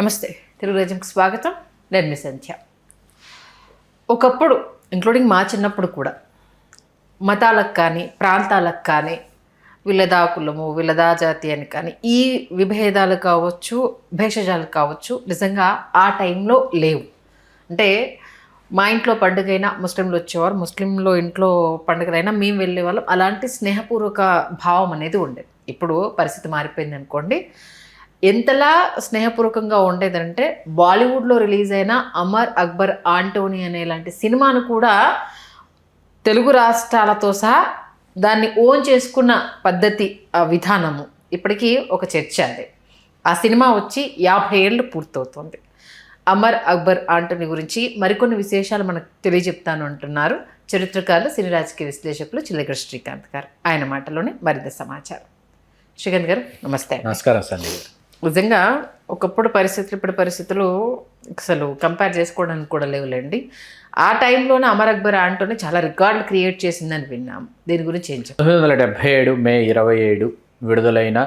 నమస్తే, తెలుగు రాజ్యంకి స్వాగతం. నేను మీ సంధ్య. ఒకప్పుడు ఇంక్లూడింగ్ మా చిన్నప్పుడు కూడా మతాలకు కానీ ప్రాంతాలకు కానీ వీళ్ళదా కులము వీళ్ళదా జాతి అని కానీ ఈ విభేదాలు కావచ్చు, భేషజాలు కావచ్చు నిజంగా ఆ టైంలో లేవు. అంటే మా ఇంట్లో పండుగైనా ముస్లింలు వచ్చేవారు, ముస్లింలో ఇంట్లో పండుగలైనా మేము వెళ్ళేవాళ్ళం. అలాంటి స్నేహపూర్వక భావం అనేది ఉండేది. ఇప్పుడు పరిస్థితి మారిపోయింది అనుకోండి. ఎంతలా స్నేహపూర్వకంగా ఉండేదంటే బాలీవుడ్లో రిలీజ్ అయిన అమర్ అక్బర్ ఆంటోనీ అనేలాంటి సినిమాను కూడా తెలుగు రాష్ట్రాలతో సహా దాన్ని ఓన్ చేసుకున్న పద్ధతి, ఆ విధానము ఇప్పటికీ ఒక చర్చ. అది ఆ సినిమా వచ్చి 50 ఏళ్ళు పూర్తవుతుంది. అమర్ అక్బర్ ఆంటోనీ గురించి మరికొన్ని విశేషాలు మనకు తెలియజెప్తాను అంటున్నారు చరిత్రకారులు, సినీ రాజకీయ విశ్లేషకులు చిల్లెగడ్డ శ్రీకాంత్ గారు. ఆయన మాటలోనే మరింత సమాచారం. శ్రీకాంత్ గారు నమస్తే. నమస్కారం సంధ్య. నిజంగా ఒకప్పుడు పరిస్థితులు ఇప్పుడు పరిస్థితులు అసలు కంపేర్ చేసుకోవడానికి కూడా లేవులేండి. ఆ టైంలోనే అమర్ అక్బర్ ఆంటోనీ చాలా రికార్డులు క్రియేట్ చేసిందని విన్నాం. దీని గురించి ఏం చెప్పారు? 1977 మే 27 విడుదలైన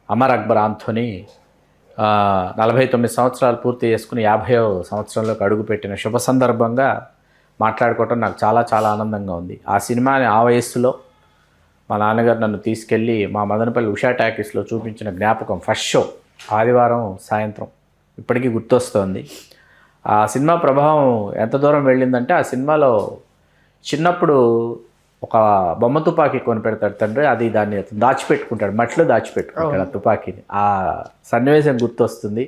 అమర్ అక్బర్ ఆంటోనీ 49 సంవత్సరాలు పూర్తి చేసుకుని 50వ సంవత్సరంలోకి అడుగుపెట్టిన శుభ సందర్భంగా మాట్లాడుకోవటం నాకు చాలా చాలా ఆనందంగా ఉంది. ఆ సినిమాని ఆ వయస్సులో మా నాన్నగారు నన్ను తీసుకెళ్ళి మా మదనపల్లి ఉషా టాకీస్లో చూపించిన జ్ఞాపకం, ఫస్ట్ షో ఆదివారం సాయంత్రం ఇప్పటికీ గుర్తొస్తోంది. ఆ సినిమా ప్రభావం ఎంత దూరం వెళ్ళిందంటే, ఆ సినిమాలో చిన్నప్పుడు ఒక బొమ్మ తుపాకీ కొని పెడతాడు తండ్రి, అది దాన్ని దాచిపెట్టుకుంటాడు, మట్టిలో దాచిపెట్టుకుంటాడు ఆ తుపాకీని. ఆ సన్నివేశం గుర్తొస్తుంది.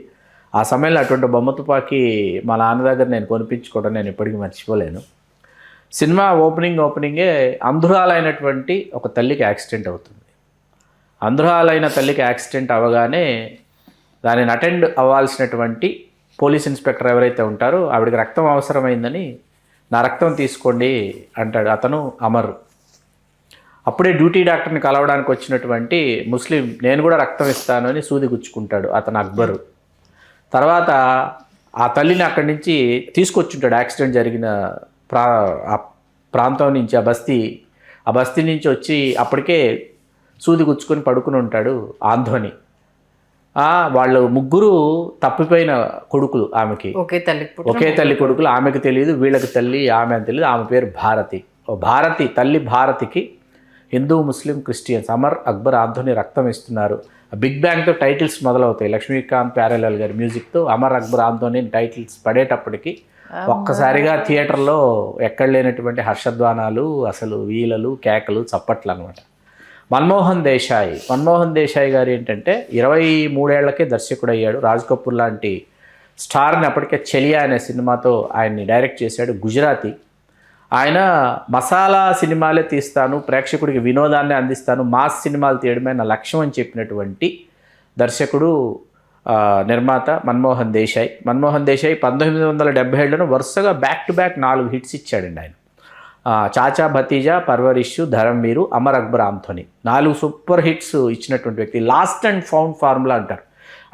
ఆ సమయంలో అటువంటి బొమ్మ తుపాకీ మా నాన్న దగ్గర నేను కొనిపించుకోవడం నేను ఇప్పటికీ మర్చిపోలేను. సినిమా ఓపెనింగే అంధురాలైనటువంటి ఒక తల్లికి యాక్సిడెంట్ అవుతుంది. అంధురాలైన తల్లికి యాక్సిడెంట్ అవ్వగానే దానిని అటెండ్ అవ్వాల్సినటువంటి పోలీస్ ఇన్స్పెక్టర్ ఎవరైతే ఉంటారో ఆవిడకి రక్తం అవసరమైందని నా రక్తం తీసుకోండి అంటాడు అతను అమర్. అప్పుడే డ్యూటీ డాక్టర్ని కలవడానికి వచ్చినటువంటి ముస్లిం నేను కూడా రక్తం ఇస్తాను అని సూది గుచ్చుకుంటాడు అతను అక్బరు. తర్వాత ఆ తల్లిని అక్కడి నుంచి తీసుకొచ్చుంటాడు యాక్సిడెంట్ జరిగిన ఆ ప్రాంతం నుంచి, ఆ బస్తీ నుంచి వచ్చి అప్పటికే సూది గుచ్చుకొని పడుకుని ఉంటాడు ఆంధోని. వాళ్ళు ముగ్గురు తప్పిపోయిన కొడుకులు ఆమెకి, ఒకే తల్లి కొడుకులు. ఆమెకు తెలియదు, వీళ్ళకి తల్లి ఆమె అని తెలియదు. ఆమె పేరు భారతి. తల్లి భారతికి హిందూ, ముస్లిం, క్రిస్టియన్స్ అమర్ అక్బర్ ఆంటోనీ రక్తం ఇస్తున్నారు. బిగ్ బ్యాంగ్తో టైటిల్స్ మొదలవుతాయి. లక్ష్మీకాంత్ ప్యారేలాల్ గారి మ్యూజిక్తో అమర్ అక్బర్ ఆంటోనీ టైటిల్స్ పడేటప్పటికి ఒక్కసారిగా థియేటర్లో ఎక్కడ లేనటువంటి హర్షధ్వానాలు, అసలు వీలలు, కేకలు, చప్పట్లు అనమాట. మన్మోహన్ దేశాయ్ గారు ఏంటంటే 23 ఏళ్లకే దర్శకుడు అయ్యాడు. రాజ్ కపూర్ లాంటి స్టార్ని అప్పటికే చెలియా అనే సినిమాతో ఆయన్ని డైరెక్ట్ చేశాడు. గుజరాతీ. ఆయన మసాలా సినిమాలే తీస్తాను, ప్రేక్షకుడికి వినోదాన్ని అందిస్తాను, మాస్ సినిమాలు తీయడమే నా లక్ష్యం అని చెప్పినటువంటి దర్శకుడు, నిర్మాత మన్మోహన్ దేశాయ్. 1977లో వరుసగా బ్యాక్ టు బ్యాక్ 4 హిట్స్ ఇచ్చాడండి ఆయన. చాచా భతీజా, పర్వరిష్, ధరంవీరు, అమర్ అక్బర్ ఆంటోనీ 4 సూపర్ హిట్స్ ఇచ్చినటువంటి వ్యక్తి. లాస్ట్ అండ్ ఫౌండ్ ఫార్ములా అంటారు.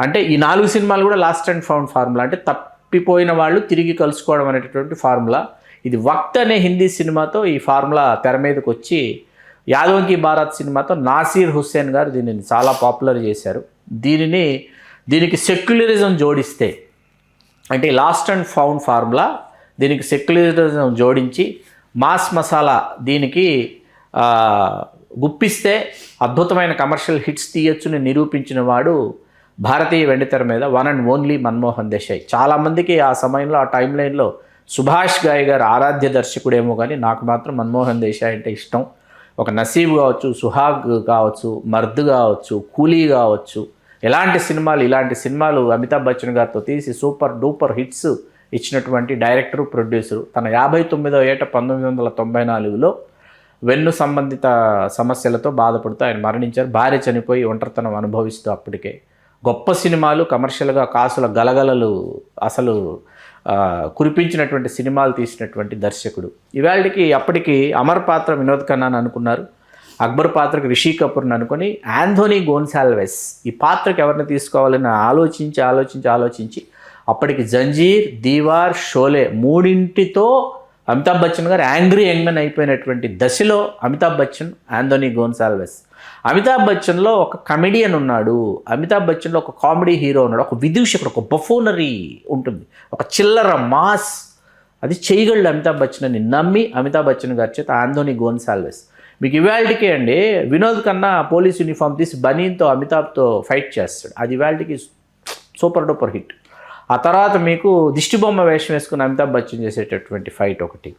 అంటే ఈ 4 సినిమాలు కూడా లాస్ట్ అండ్ ఫౌండ్ ఫార్ములా, అంటే తప్పిపోయిన వాళ్ళు తిరిగి కలుసుకోవడం అనేటటువంటి ఫార్ములా. ఇది వక్త్ అనే హిందీ సినిమాతో ఈ ఫార్ములా తెర మీదకి వచ్చి, యాదవ్ కీ బారాత్ సినిమాతో నాసీర్ హుస్సేన్ గారు దీనిని చాలా పాపులర్ చేశారు. దీనికి సెక్యులరిజం జోడిస్తే, అంటే లాస్ట్ అండ్ ఫౌండ్ ఫార్ములా దీనికి సెక్యులరిజం జోడించి మాస్ మసాలా దీనికి గుప్పిస్తే అద్భుతమైన కమర్షియల్ హిట్స్ తీయొచ్చుని నిరూపించిన వాడు భారతీయ వెండితెర మీద one and only Manmohan Desai. చాలామందికి ఆ సమయంలో, ఆ టైం లైన్లో సుభాష్ గాయ్ గారు ఆరాధ్య దర్శకుడేమో కానీ నాకు మాత్రం మన్మోహన్ దేశాయ్ అంటే ఇష్టం. ఒక నసీబ్ కావచ్చు, సుహాగ్ కావచ్చు, మర్ద్ కావచ్చు, కూలీ కావచ్చు, ఇలాంటి సినిమాలు అమితాబ్ బచ్చన్ గారితో తీసి సూపర్ డూపర్ హిట్స్ ఇచ్చినటువంటి డైరెక్టరు, ప్రొడ్యూసరు. తన 59వ ఏట 1994లో వెన్ను సంబంధిత సమస్యలతో బాధపడుతూ ఆయన మరణించారు. భార్య చనిపోయి ఒంటరితనం అనుభవిస్తూ అప్పటికే గొప్ప సినిమాలు, కమర్షియల్గా కాసుల గలగలలు అసలు కురిపించినటువంటి సినిమాలు తీసినటువంటి దర్శకుడు. అప్పటికి అమర్ పాత్ర వినోద్ ఖన్నాని అనుకున్నారు, అక్బర్ పాత్రకు రిషి కపూర్ని అనుకొని ఆంథోనీ గోన్సాల్వెస్ ఈ పాత్రకి ఎవరిని తీసుకోవాలని ఆలోచించి అప్పటికి జంజీర్, దీవార్, షోలే 3టితో అమితాబ్ బచ్చన్ గారు యాంగ్రీ యంగ్మెన్ అయిపోయినటువంటి దశలో అమితాబ్ బచ్చన్, ఆంథోనీ గోన్సాల్వెస్ అమితాబ్ బచ్చన్లో ఒక కమెడియన్ ఉన్నాడు, అమితాబ్ బచ్చన్లో ఒక కామెడీ హీరో ఉన్నాడు, ఒక విదూషకుడు, ఒక బఫూనరీ ఉంటుంది, ఒక చిల్లర మాస్, అది చేయగలడు అమితాబ్ బచ్చన్ అని నమ్మి అమితాబ్ బచ్చన్ గారి చేత ఆంథోనీ గోన్సాల్వెస్. మీకు ఇవాళకి అండి వినోద్ ఖన్నా పోలీస్ యూనిఫామ్ తీసి బనీన్తో అమితాబ్తో ఫైట్ చేస్తాడు, అది ఇవాళకి సూపర్ డూపర్ హిట్. ఆ తర్వాత మీకు దిష్టిబొమ్మ వేషం వేసుకుని అమితాబ్ బచ్చన్ చేసేటటువంటి ఫైట్ ఒకటి.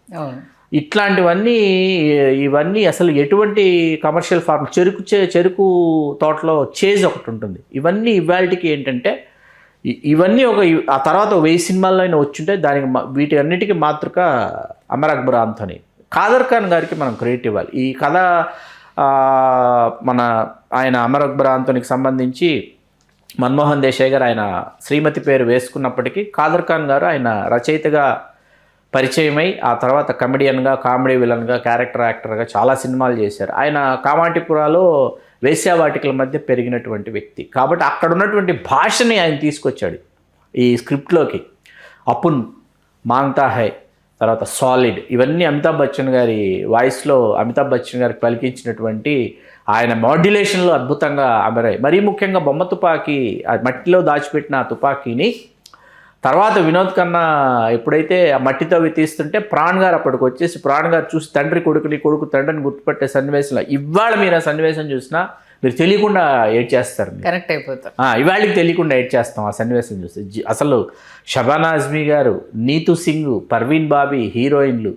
ఇవన్నీ అసలు ఎటువంటి కమర్షియల్ ఫార్మ్, చెరుకు తోటలో చేజ్ ఒకటి ఉంటుంది. ఇవన్నీ ఇవాళకి ఏంటంటే ఇవన్నీ ఆ తర్వాత 1000 సినిమాల్లో అయినా వచ్చుంటే దానికి వీటి అన్నిటికీ మాతృక అమర్ అక్బర్ ఆంథోనీ. ఖాదర్ ఖాన్ గారికి మనం క్రెడిట్ ఇవ్వాలి. ఈ కథ ఆయన అమర్ అక్బర్ ఆంథోనీకి సంబంధించి మన్మోహన్ దేశాయ్ గారు ఆయన శ్రీమతి పేరు వేసుకున్నప్పటికీ ఖాదర్ ఖాన్ గారు ఆయన రచయితగా పరిచయమై ఆ తర్వాత కమెడియన్గా, కామెడీ విలన్గా, క్యారెక్టర్ యాక్టర్గా చాలా సినిమాలు చేశారు. ఆయన కామాటిపురాలో వేశ్యావాటికల మధ్య పెరిగినటువంటి వ్యక్తి కాబట్టి అక్కడ ఉన్నటువంటి భాషని ఆయన తీసుకొచ్చాడు ఈ స్క్రిప్ట్లోకి. అపున్, మాంగ్తా హై, తర్వాత సాలిడ్, ఇవన్నీ అమితాబ్ బచ్చన్ గారి వాయిస్లో అమితాబ్ బచ్చన్ గారికి పలికించినటువంటి ఆయన మాడ్యులేషన్లో అద్భుతంగా అమరాయి. మరీ ముఖ్యంగా బొమ్మ తుపాకీ, ఆ మట్టిలో దాచిపెట్టిన ఆ తుపాకీని తర్వాత వినోద్ ఖన్నా ఎప్పుడైతే ఆ మట్టితో తీస్తుంటే ప్రాణ్ గారు అప్పటికి వచ్చేసి ప్రాణ్ గారు చూసి తండ్రి కొడుకుని, కొడుకు తండ్రిని గుర్తుపట్టే సన్నివేశంలో ఇవాళ మీరు ఆ సన్నివేశం చూసినా మీరు తెలియకుండా ఏడ్ చేస్తారు, కరెక్ట్ అయిపోతారు. ఇవాళకి తెలియకుండా ఏడ్ చేస్తాం ఆ సన్నివేశం చూస్తే. అసలు షబానా ఆజ్మీ గారు, నీతు సింగ్, పర్వీన్ బాబీ హీరోయిన్లు,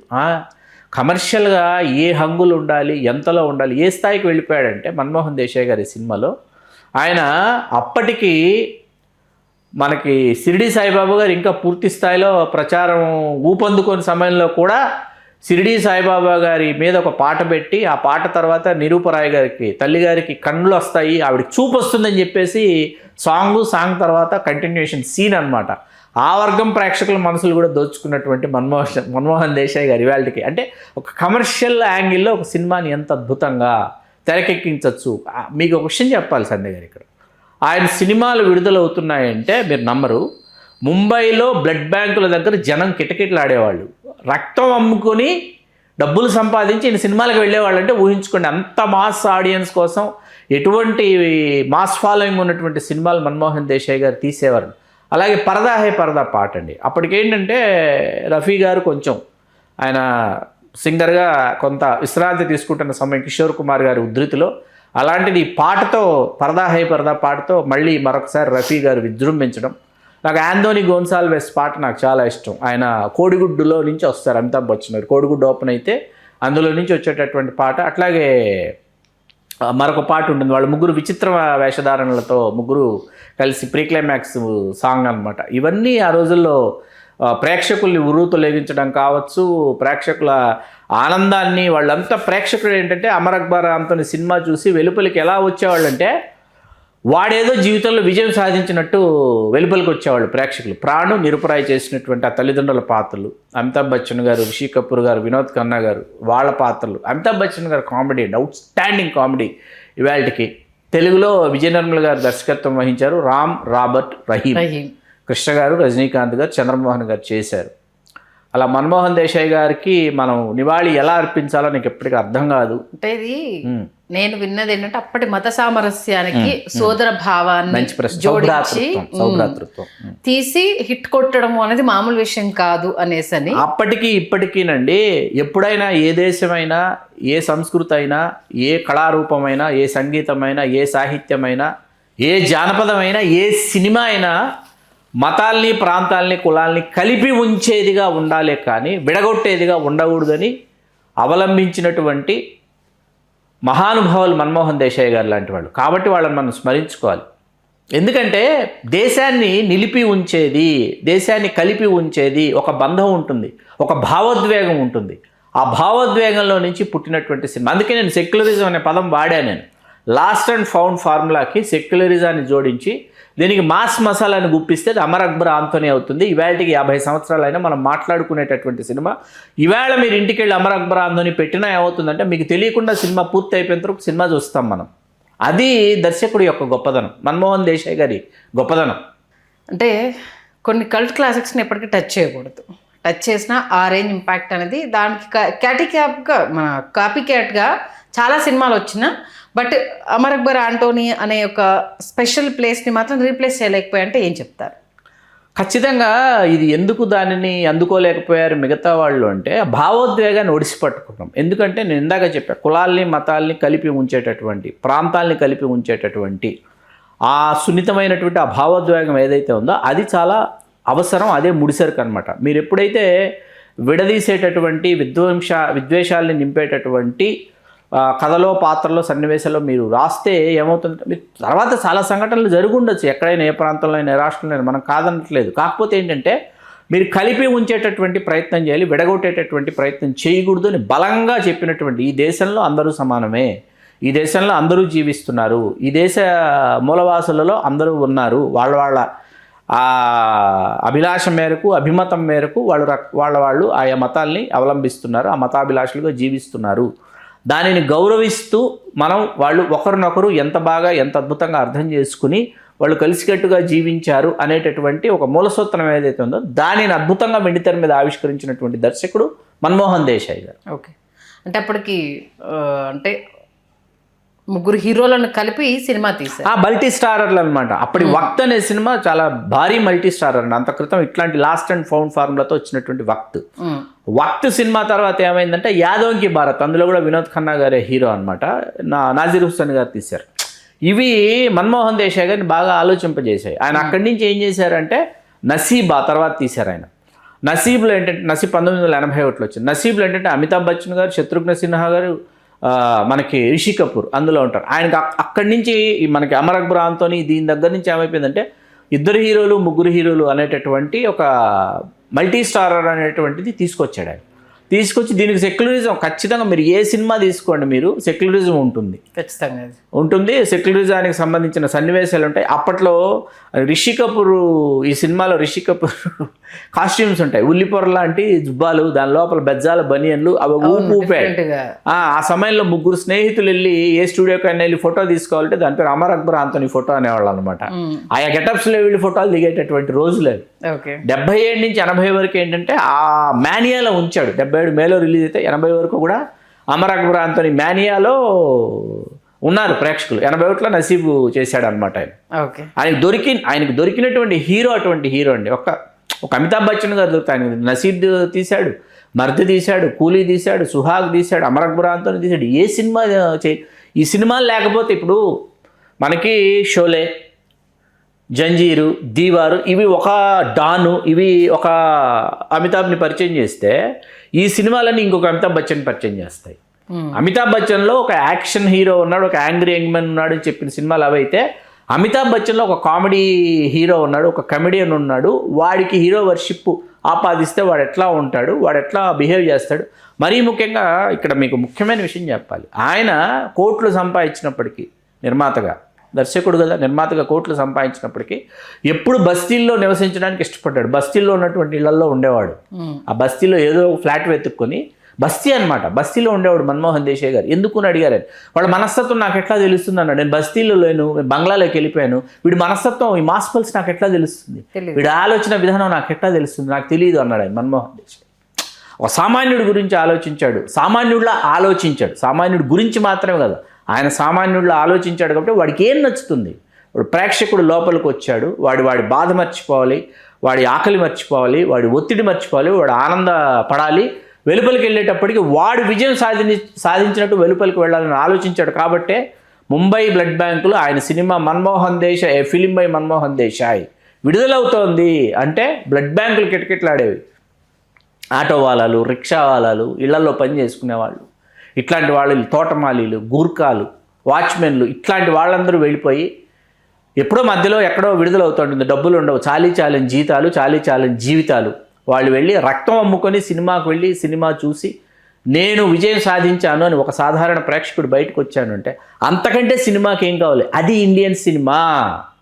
కమర్షియల్గా ఏ హంగులు ఉండాలి, ఎంతలో ఉండాలి, ఏ స్థాయికి వెళ్ళిపోయాడంటే మన్మోహన్ దేశాయ్ గారి సినిమాలో ఆయన అప్పటికి మనకి షిరిడి సాయిబాబా గారు ఇంకా పూర్తి స్థాయిలో ప్రచారం ఊపందుకునే సమయంలో కూడా షిరిడి సాయిబాబా గారి మీద ఒక పాట పెట్టి ఆ పాట తర్వాత నిరూపరాయ్ గారికి తల్లిగారికి కళ్ళు వస్తాయి, ఆవిడకి చూపు వస్తుందని చెప్పేసి సాంగ్ తర్వాత కంటిన్యూషన్ సీన్ అనమాట. ఆ వర్గం ప్రేక్షకుల మనసులు కూడా దోచుకున్నటువంటి మన్మోహన్ దేశాయ్ గారి ఇవాళకి అంటే ఒక కమర్షియల్ యాంగిల్లో ఒక సినిమాని ఎంత అద్భుతంగా తెరకెక్కించవచ్చు. మీకు ఒక విషయం చెప్పాలి సండే గారు, ఇక్కడ ఆయన సినిమాలు విడుదలవుతున్నాయంటే మీరు నమ్మరు, ముంబైలో బ్లడ్ బ్యాంకుల దగ్గర జనం కిటకిటలాడేవాళ్ళు, రక్తం అమ్ముకొని డబ్బులు సంపాదించి ఈయన సినిమాలకు వెళ్ళేవాళ్ళు. అంటే ఊహించుకోండి, అంత మాస్ ఆడియన్స్ కోసం ఎటువంటి మాస్ ఫాలోయింగ్ ఉన్నటువంటి సినిమాలు మన్మోహన్ దేశాయ్ గారు తీసేవారు. అలాగే పరదా హై పరదా పాట అండి, అప్పటికేంటంటే రఫీ గారు కొంచెం ఆయన సింగర్గా కొంత విశ్రాంతి తీసుకుంటున్న సమయం కిషోర్ కుమార్ గారి ఉద్ధృతిలో, అలాంటిది పాటతో పరదా హై పరదా పాటతో మళ్ళీ మరొకసారి రఫీ గారు విజృంభించడం. నాకు ఆంథోనీ గోన్సాల్వెస్ పాట నాకు చాలా ఇష్టం. ఆయన కోడిగుడ్డులో నుంచి వస్తారు అమితాబ్ బచ్చన్ గారు, కోడిగుడ్డు ఓపెన్ అయితే అందులో నుంచి వచ్చేటటువంటి పాట. అట్లాగే మరొక పాట ఉంటుంది, వాళ్ళు ముగ్గురు విచిత్ర వేషధారణలతో ముగ్గురు కలిసి ప్రీ క్లైమాక్స్ సాంగ్ అనమాట. ఇవన్నీ ఆ రోజుల్లో ప్రేక్షకుల్ని ఉర్రూతొలగించడం కావచ్చు, ప్రేక్షకుల ఆనందాన్ని, వాళ్ళంతా ప్రేక్షకుడు ఏంటంటే అమర్ అక్బర్ ఆంథోనీ సినిమా చూసి వెలుపలికి ఎలా వచ్చేవాళ్ళంటే వాడేదో జీవితంలో విజయం సాధించినట్టు వెలుపలికి వచ్చేవాళ్ళు ప్రేక్షకులు. ప్రాణు, నిరూపరాయ్ చేసినటువంటి ఆ తల్లిదండ్రుల పాత్రలు, అమితాబ్ బచ్చన్ గారు, రిషి కపూర్ గారు, వినోద్ ఖన్నా గారు వాళ్ళ పాత్రలు, అమితాబ్ బచ్చన్ గారు కామెడీ, అవుట్స్టాండింగ్ కామెడీ. ఇవాళకి తెలుగులో విజయ నిర్మల్ గారు దర్శకత్వం వహించారు, రామ్ రాబర్ట్ రహీం, కృష్ణ గారు, రజనీకాంత్ గారు, చంద్రమోహన్ గారు చేశారు. అలా మన్మోహన్ దేశాయ్ గారికి మనం నివాళి ఎలా అర్పించాలో నాకు ఎప్పటికీ అర్థం కాదు. అంటే ఇది నేను విన్నది ఏంటంటే అప్పటి మత సామరస్యానికి సోదర భావాన్ని జోడించి తీసి హిట్ కొట్టడం అనేది మామూలు విషయం కాదు అనేసని. అప్పటికి ఇప్పటికీనండి, ఎప్పుడైనా ఏ దేశమైనా, ఏ సంస్కృతి అయినా, ఏ కళారూపమైనా, ఏ సంగీతమైనా, ఏ సాహిత్యమైనా, ఏ జానపదమైనా, ఏ సినిమా అయినా మతాల్ని, ప్రాంతాల్ని, కులాల్ని కలిపి ఉంచేదిగా ఉండాలి కానీ విడగొట్టేదిగా ఉండకూడదని అవలంబించినటువంటి మహానుభావులు మన్మోహన్ దేశాయ్ గారు లాంటి వాళ్ళు. కాబట్టి వాళ్ళని మనం స్మరించుకోవాలి. ఎందుకంటే దేశాన్ని నిలిపి ఉంచేది, దేశాన్ని కలిపి ఉంచేది ఒక బంధం ఉంటుంది, ఒక భావోద్వేగం ఉంటుంది. ఆ భావోద్వేగంలో నుంచి పుట్టినటువంటి సినిమా. అందుకే నేను సెక్యులరిజం అనే పదం వాడాను. నేను లాస్ట్ అండ్ ఫౌండ్ ఫార్ములాకి సెక్యులరిజాన్ని జోడించి దీనికి మాస్ మసాలాని గుప్పిస్తే అది అమర్ అక్బర్ ఆంథోనీ అవుతుంది. ఇవాళకి 50 సంవత్సరాలైనా మనం మాట్లాడుకునేటటువంటి సినిమా. ఇవాళ మీరు ఇంటికి వెళ్ళి అమర్ అక్బర్ ఆంథోనీ పెట్టినా ఏమవుతుందంటే మీకు తెలియకుండా సినిమా పూర్తి అయిపోయిన తర్వాత సినిమా చూస్తాం మనం. అది దర్శకుడి యొక్క గొప్పదనం, మన్మోహన్ దేశాయ్ గారి గొప్పదనం. అంటే కొన్ని కల్ట్ క్లాసిక్స్ని ఎప్పటికీ టచ్ చేయకూడదు. టచ్ చేసినా ఆ రేంజ్ ఇంపాక్ట్ అనేది దానికి క్యాటిక్యాప్గా మన కాపీ క్యాట్గా చాలా సినిమాలు వచ్చినా బట్ అమర్ అక్బర్ ఆంటోనీ అనే ఒక స్పెషల్ ప్లేస్ని మాత్రం రీప్లేస్ చేయలేకపోయా అంటే ఏం చెప్తారు? ఖచ్చితంగా ఇది ఎందుకు దానిని అందుకోలేకపోయారు మిగతా వాళ్ళు అంటే భావోద్వేగాన్ని ఒడిసి పట్టుకున్నాం. ఎందుకంటే నేను ఇందాక చెప్పా, కులాల్ని మతాల్ని కలిపి ఉంచేటటువంటి, ప్రాంతాల్ని కలిపి ఉంచేటటువంటి ఆ సున్నితమైనటువంటి ఆ భావోద్వేగం ఏదైతే ఉందో అది చాలా అవసరం. అదే ముడిసరికి అనమాట. మీరు ఎప్పుడైతే విడదీసేటటువంటి విద్వేషాల్ని నింపేటటువంటి కథలో పాత్రలో సన్నివేశాల్లో మీరు రాస్తే ఏమవుతుందంటే మీరు తర్వాత చాలా సంఘటనలు జరిగి ఉండొచ్చు ఎక్కడైనా, ఏ ప్రాంతంలో అయినా, ఏ రాష్ట్రంలో అయినా, మనం కాదనట్లేదు. కాకపోతే ఏంటంటే మీరు కలిపి ఉంచేటటువంటి ప్రయత్నం చేయాలి, విడగొట్టేటటువంటి ప్రయత్నం చేయకూడదు అని బలంగా చెప్పినటువంటి, ఈ దేశంలో అందరూ సమానమే, ఈ దేశంలో అందరూ జీవిస్తున్నారు, ఈ దేశ మూలవాసులలో అందరూ ఉన్నారు, వాళ్ళ అభిలాషం మేరకు, అభిమతం మేరకు వాళ్ళు ఆయా మతాల్ని అవలంబిస్తున్నారు, ఆ మతాభిలాషులుగా జీవిస్తున్నారు. దానిని గౌరవిస్తూ మనం వాళ్ళు ఒకరినొకరు ఎంత బాగా ఎంత అద్భుతంగా అర్థం చేసుకుని వాళ్ళు కలిసికట్టుగా జీవించారు అనేటటువంటి ఒక మూలసూత్రం ఏదైతే ఉందో దానిని అద్భుతంగా వెండితెర మీద ఆవిష్కరించినటువంటి దర్శకుడు మన్మోహన్ దేశాయ్ గారు. ఓకే, అంటే అప్పటికి అంటే ముగ్గురు హీరోలను కలిపి సినిమా తీశారు. మల్టీ స్టారర్లు అనమాట. అప్పటి వక్త్ అనే సినిమా చాలా భారీ మల్టీ స్టారర్ అండి. అంత క్రితం ఇట్లాంటి లాస్ట్ అండ్ ఫౌండ్ ఫార్ములాతో వచ్చినటువంటి వక్త్ సినిమా తర్వాత ఏమైందంటే యాదవ్ కి భారత్, అందులో కూడా వినోద్ ఖన్నా గారే హీరో అనమాట, నాజీర్ హుస్సేన్ గారు తీశారు. ఇవి మన్మోహన్ దేశాయ్ గారిని బాగా ఆలోచింపజేశాయి. ఆయన అక్కడి నుంచి ఏం చేశారంటే నసీబ్ ఆ తర్వాత తీశారు. ఆయన నసీబ్లో ఏంటంటే, నసీబ్ 1981లో వచ్చింది. నసీబ్లో ఏంటంటే అమితాబ్ బచ్చన్ గారు, శత్రుఘ్న సిన్హా గారు, మనకి రిషి కపూర్ అందులో ఉంటారు. ఆయనకి అక్కడి నుంచి మనకి అమర్ అక్బర్ ఆంటోనీ దీని దగ్గర నుంచి ఏమైపోయిందంటే ఇద్దరు హీరోలు ముగ్గురు హీరోలు అనేటటువంటి ఒక మల్టీ స్టారర్ అనేటువంటిది తీసుకొచ్చాడు ఆయన. తీసుకొచ్చి దీనికి సెక్యులరిజం ఖచ్చితంగా మీరు ఏ సినిమా తీసుకోండి, మీరు సెక్యులరిజం ఉంటుంది, ఖచ్చితంగా ఉంటుంది. సెక్యులరిజానికి సంబంధించిన సన్నివేశాలు ఉంటాయి. అప్పట్లో రిషి కపూర్, ఈ సినిమాలో రిషి కపూర్ కాస్ట్యూమ్స్ ఉంటాయి, ఉల్లిపొర లాంటి జుబ్బాలు, దాని లోపల బెజ్జాల బనియన్లు, అవి ఊపాయి. ఆ సమయంలో ముగ్గురు స్నేహితులు వెళ్ళి ఏ స్టూడియోకైనా వెళ్ళి ఫోటో తీసుకోవాలంటే దాని పేరు అమర్ అక్బర్ ఆంటోనీ ఫోటో అనేవాళ్ళు అనమాట. ఆయా గెటప్స్లో వీళ్ళు ఫోటోలు దిగేటటువంటి రోజులే. 77 నుంచి 80 వరకు ఏంటంటే ఆ మానియాలో ఉంచాడు. 77 మేలో రిలీజ్ అయితే 80 వరకు కూడా అమర్ అక్బర్ ఆంటోనీ మానియాలో ఉన్నారు ప్రేక్షకులు. 81లో నసీబు చేశాడు అనమాట ఆయన. ఆయనకు దొరికినటువంటి హీరో అటువంటి హీరో అండి. ఒక అమితాబ్ బచ్చన్ గారు దొరుకుతాయి. ఆయన నసీబ్ తీశాడు, మర్ది తీశాడు, కూలీ తీశాడు, సుహాగ్ తీశాడు, అమర్ అక్బర్ ఆంటోనీ తీశాడు. ఏ సినిమా ఈ సినిమాలు లేకపోతే ఇప్పుడు మనకి షోలే, జంజీరు, దీవారు ఇవి ఒక డాను, ఇవి ఒక అమితాబ్ని పరిచయం చేస్తే ఈ సినిమాలన్నీ ఇంకొక అమితాబ్ బచ్చన్ పరిచయం చేస్తాయి. అమితాబ్ బచ్చన్లో ఒక యాక్షన్ హీరో ఉన్నాడు, ఒక యాంగ్రీ యంగ్మెన్ ఉన్నాడు అని చెప్పిన సినిమాలు అవైతే అమితాబ్ బచ్చన్లో ఒక కామెడీ హీరో ఉన్నాడు, ఒక కమెడియన్ ఉన్నాడు. వాడికి హీరో వర్షిప్ ఆపాదిస్తే వాడు ఎట్లా ఉంటాడు, వాడు ఎట్లా బిహేవ్ చేస్తాడు. మరీ ముఖ్యంగా ఇక్కడ మీకు ముఖ్యమైన విషయం చెప్పాలి. ఆయన కోట్లు సంపాదించినప్పటికీ, నిర్మాతగా, దర్శకుడు కదా, నిర్మాతగా కోట్లు సంపాదించినప్పటికీ ఎప్పుడు బస్తీల్లో నివసించడానికి ఇష్టపడ్డాడు. బస్తీల్లో ఉన్నటువంటి ఇళ్లలో ఉండేవాడు. ఆ బస్తీలో ఏదో ఫ్లాట్ వెతుక్కొని, బస్తీ అనమాట, బస్తీలో ఉండేవాడు మన్మోహన్ దేశాయ్ గారు. ఎందుకు అని అడిగారు. వాళ్ళ మనస్తత్వం నాకు ఎట్లా తెలుస్తుంది అన్నాడు. నేను బస్తీలో లేను, బంగ్లాలోకి వెళ్ళిపోయాను, వీడి మనస్తత్వం, ఈ మాస్పల్స్ నాకు ఎట్లా తెలుస్తుంది, వీడి ఆలోచన విధానం నాకు ఎట్లా తెలుస్తుంది, నాకు తెలియదు అన్నాడు ఆయన మన్మోహన్ దేశాయ్. ఒక సామాన్యుడి గురించి ఆలోచించాడు, సామాన్యుడిలా ఆలోచించాడు. సామాన్యుడి గురించి మాత్రమే కదా, ఆయన సామాన్యుడిలో ఆలోచించాడు. కాబట్టి వాడికి ఏం నచ్చుతుంది, వాడు ప్రేక్షకుడు లోపలికి వచ్చాడు, వాడి బాధ మర్చిపోవాలి, వాడి ఆకలి మర్చిపోవాలి, వాడి ఒత్తిడి మర్చిపోవాలి, వాడు ఆనందపడాలి. వెలుపలికి వెళ్ళేటప్పటికి వాడు విజయం సాధించినట్టు వెలుపలికి వెళ్ళాలని ఆలోచించాడు. కాబట్టే ముంబై బ్లడ్ బ్యాంకులో ఆయన cinema Manmohan Desai, a film by Manmohan Desai విడుదలవుతోంది అంటే బ్లడ్ బ్యాంకులు కిటకిటలాడేవి. ఆటో వాలాలు, రిక్షా వాలాలు, ఇళ్లలో పని చేసుకునేవాళ్ళు, ఇట్లాంటి వాళ్ళు, తోటమాలీలు, గూర్ఖాలు, వాచ్మెన్లు, ఇట్లాంటి వాళ్ళందరూ వెళ్ళిపోయి ఎప్పుడో మధ్యలో ఎక్కడో విడుదలవుతుంటుంది. డబ్బులు ఉండవు, చాలీ చాలని జీతాలు, చాలీ చాలని జీవితాలు. వాళ్ళు వెళ్ళి రక్తం అమ్ముకొని సినిమాకు వెళ్ళి సినిమా చూసి నేను విజయం సాధించాను అని ఒక సాధారణ ప్రేక్షకుడు బయటకు వచ్చాను అంటే అంతకంటే సినిమాకి ఏం కావాలి? అది ఇండియన్ సినిమా.